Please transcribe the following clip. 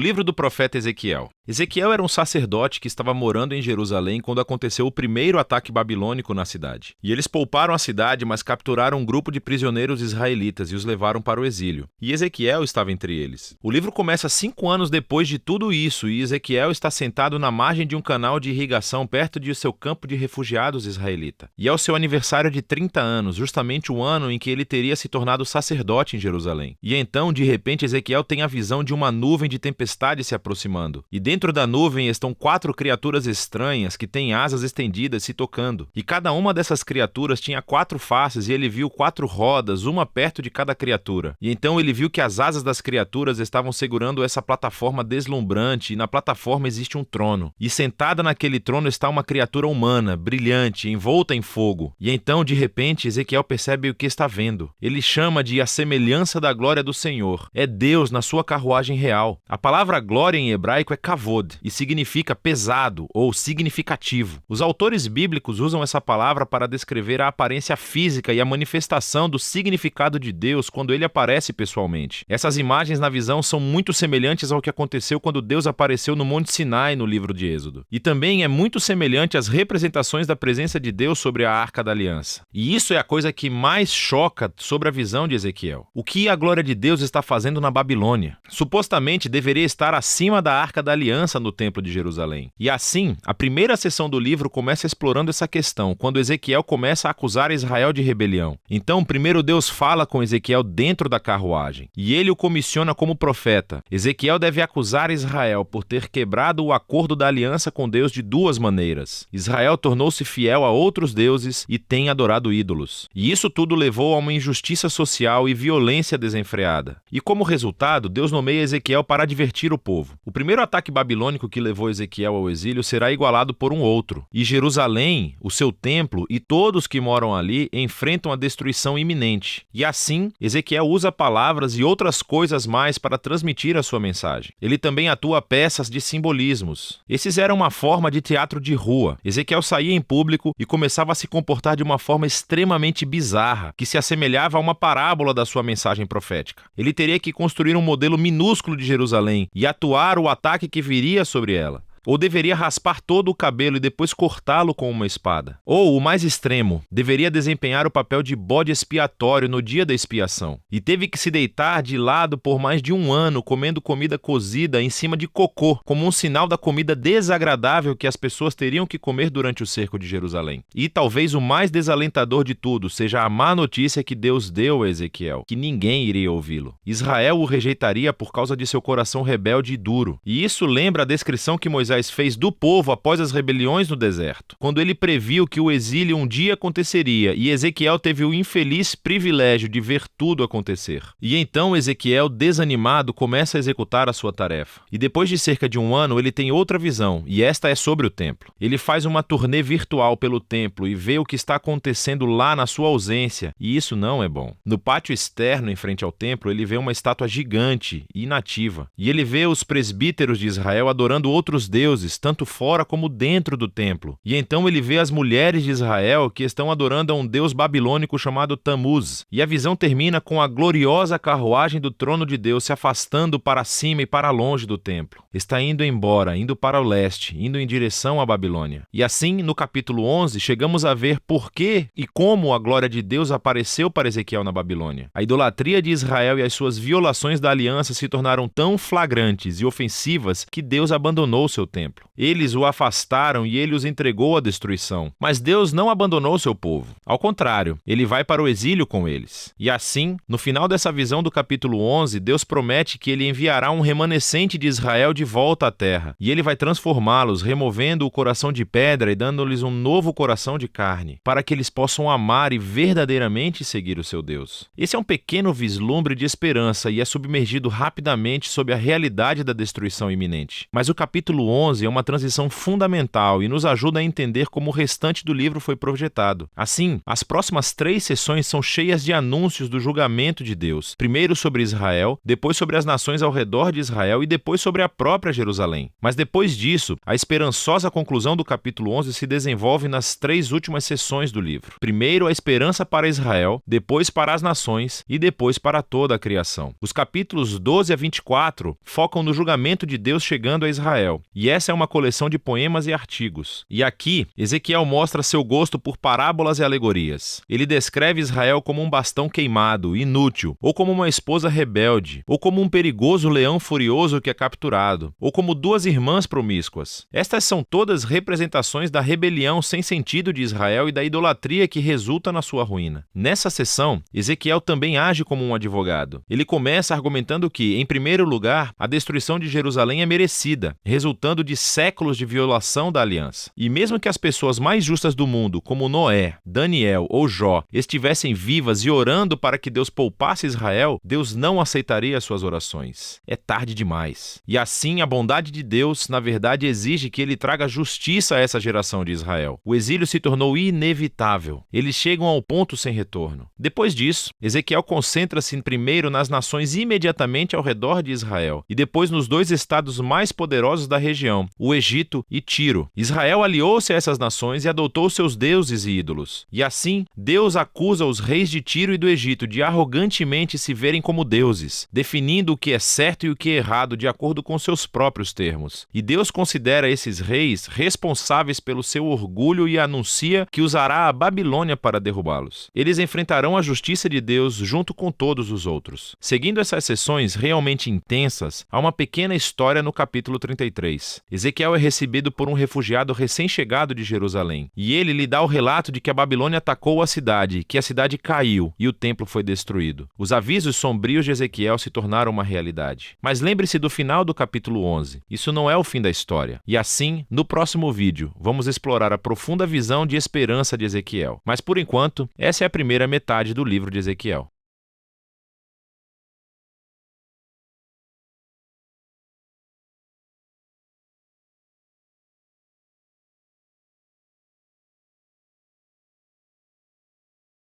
Livro do profeta Ezequiel. Ezequiel era um sacerdote que estava morando em Jerusalém quando aconteceu o primeiro ataque babilônico na cidade. E eles pouparam a cidade, mas capturaram um grupo de prisioneiros israelitas e os levaram para o exílio. E Ezequiel estava entre eles. O livro começa 5 anos depois de tudo isso, e Ezequiel está sentado na margem de um canal de irrigação perto de seu campo de refugiados israelita. E é o seu aniversário de 30 anos, justamente o ano em que ele teria se tornado sacerdote em Jerusalém. E então, de repente, Ezequiel tem a visão de uma nuvem de tempestade se aproximando. E dentro da nuvem estão 4 criaturas estranhas que têm asas estendidas se tocando. E cada uma dessas criaturas tinha 4 faces e ele viu 4 rodas, uma perto de cada criatura. E então ele viu que as asas das criaturas estavam segurando essa plataforma deslumbrante e na plataforma existe um trono. E sentada naquele trono está uma criatura humana, brilhante, envolta em fogo. E então, de repente, Ezequiel percebe o que está vendo. Ele chama de a semelhança da glória do Senhor. É Deus na sua carruagem real. A palavra glória em hebraico é kavod e significa pesado ou significativo. Os autores bíblicos usam essa palavra para descrever a aparência física e a manifestação do significado de Deus quando ele aparece pessoalmente. Essas imagens na visão são muito semelhantes ao que aconteceu quando Deus apareceu no Monte Sinai no livro de Êxodo. E também é muito semelhante às representações da presença de Deus sobre a Arca da Aliança. E isso é a coisa que mais choca sobre a visão de Ezequiel. O que a glória de Deus está fazendo na Babilônia? Supostamente deveria estar acima da Arca da Aliança no Templo de Jerusalém. E assim, a primeira seção do livro começa explorando essa questão, quando Ezequiel começa a acusar Israel de rebelião. Então, primeiro Deus fala com Ezequiel dentro da carruagem, e ele o comissiona como profeta. Ezequiel deve acusar Israel por ter quebrado o acordo da aliança com Deus de 2 maneiras. Israel tornou-se fiel a outros deuses e tem adorado ídolos. E isso tudo levou a uma injustiça social e violência desenfreada. E como resultado, Deus nomeia Ezequiel para advertir o povo. O primeiro ataque babilônico que levou Ezequiel ao exílio será igualado por um outro. E Jerusalém, o seu templo e todos que moram ali enfrentam a destruição iminente. E assim, Ezequiel usa palavras e outras coisas mais para transmitir a sua mensagem. Ele também atua peças de simbolismos. Esses eram uma forma de teatro de rua. Ezequiel saía em público e começava a se comportar de uma forma extremamente bizarra, que se assemelhava a uma parábola da sua mensagem profética. Ele teria que construir um modelo minúsculo de Jerusalém e atuar o ataque que viria sobre ela. Ou deveria raspar todo o cabelo e depois cortá-lo com uma espada. Ou, o mais extremo, deveria desempenhar o papel de bode expiatório no dia da expiação. E teve que se deitar de lado por mais de 1 ano comendo comida cozida em cima de cocô, como um sinal da comida desagradável que as pessoas teriam que comer durante o cerco de Jerusalém. E talvez o mais desalentador de tudo seja a má notícia que Deus deu a Ezequiel, que ninguém iria ouvi-lo. Israel o rejeitaria por causa de seu coração rebelde e duro. E isso lembra a descrição que Moisés fez do povo após as rebeliões no deserto, quando ele previu que o exílio um dia aconteceria e Ezequiel teve o infeliz privilégio de ver tudo acontecer. E então Ezequiel, desanimado, começa a executar a sua tarefa. E depois de cerca de 1 ano, ele tem outra visão, e esta é sobre o templo. Ele faz uma turnê virtual pelo templo e vê o que está acontecendo lá na sua ausência, e isso não é bom. No pátio externo, em frente ao templo, ele vê uma estátua gigante e inativa, e ele vê os presbíteros de Israel adorando outros deuses, tanto fora como dentro do templo. E então ele vê as mulheres de Israel que estão adorando a um deus babilônico chamado Tamuz. E a visão termina com a gloriosa carruagem do trono de Deus se afastando para cima e para longe do templo. Está indo embora, indo para o leste, indo em direção à Babilônia. E assim, no capítulo 11, chegamos a ver por que e como a glória de Deus apareceu para Ezequiel na Babilônia. A idolatria de Israel e as suas violações da aliança se tornaram tão flagrantes e ofensivas que Deus abandonou seu templo. Eles o afastaram e ele os entregou à destruição. Mas Deus não abandonou seu povo. Ao contrário, ele vai para o exílio com eles. E assim, no final dessa visão do capítulo 11, Deus promete que ele enviará um remanescente de Israel de volta à terra. E ele vai transformá-los, removendo o coração de pedra e dando-lhes um novo coração de carne, para que eles possam amar e verdadeiramente seguir o seu Deus. Esse é um pequeno vislumbre de esperança e é submergido rapidamente sob a realidade da destruição iminente. Mas o capítulo 11 11 é uma transição fundamental e nos ajuda a entender como o restante do livro foi projetado. Assim, as próximas 3 sessões são cheias de anúncios do julgamento de Deus, primeiro sobre Israel, depois sobre as nações ao redor de Israel e depois sobre a própria Jerusalém. Mas depois disso, a esperançosa conclusão do capítulo 11 se desenvolve nas 3 últimas sessões do livro. Primeiro, a esperança para Israel, depois para as nações e depois para toda a criação. Os capítulos 12 a 24 focam no julgamento de Deus chegando a Israel, e essa é uma coleção de poemas e artigos. E aqui, Ezequiel mostra seu gosto por parábolas e alegorias. Ele descreve Israel como um bastão queimado, inútil, ou como uma esposa rebelde, ou como um perigoso leão furioso que é capturado, ou como 2 irmãs promíscuas. Estas são todas representações da rebelião sem sentido de Israel e da idolatria que resulta na sua ruína. Nessa sessão, Ezequiel também age como um advogado. Ele começa argumentando que, em primeiro lugar, a destruição de Jerusalém é merecida, resultando de séculos de violação da aliança. E mesmo que as pessoas mais justas do mundo, como Noé, Daniel ou Jó, estivessem vivas e orando para que Deus poupasse Israel, Deus não aceitaria as suas orações. É tarde demais. E assim, a bondade de Deus, na verdade, exige que ele traga justiça a essa geração de Israel. O exílio se tornou inevitável. Eles chegam ao ponto sem retorno. Depois disso, Ezequiel concentra-se primeiro nas nações imediatamente ao redor de Israel e depois nos 2 estados mais poderosos da região, o Egito e Tiro. Israel aliou-se a essas nações e adotou seus deuses e ídolos. E assim, Deus acusa os reis de Tiro e do Egito de arrogantemente se verem como deuses, definindo o que é certo e o que é errado de acordo com seus próprios termos. E Deus considera esses reis responsáveis pelo seu orgulho e anuncia que usará a Babilônia para derrubá-los. Eles enfrentarão a justiça de Deus junto com todos os outros. Seguindo essas sessões realmente intensas, há uma pequena história no capítulo 33. Ezequiel é recebido por um refugiado recém-chegado de Jerusalém, e ele lhe dá o relato de que a Babilônia atacou a cidade, que a cidade caiu e o templo foi destruído. Os avisos sombrios de Ezequiel se tornaram uma realidade. Mas lembre-se do final do capítulo 11. Isso não é o fim da história. E assim, no próximo vídeo, vamos explorar a profunda visão de esperança de Ezequiel. Mas por enquanto, essa é a primeira metade do livro de Ezequiel.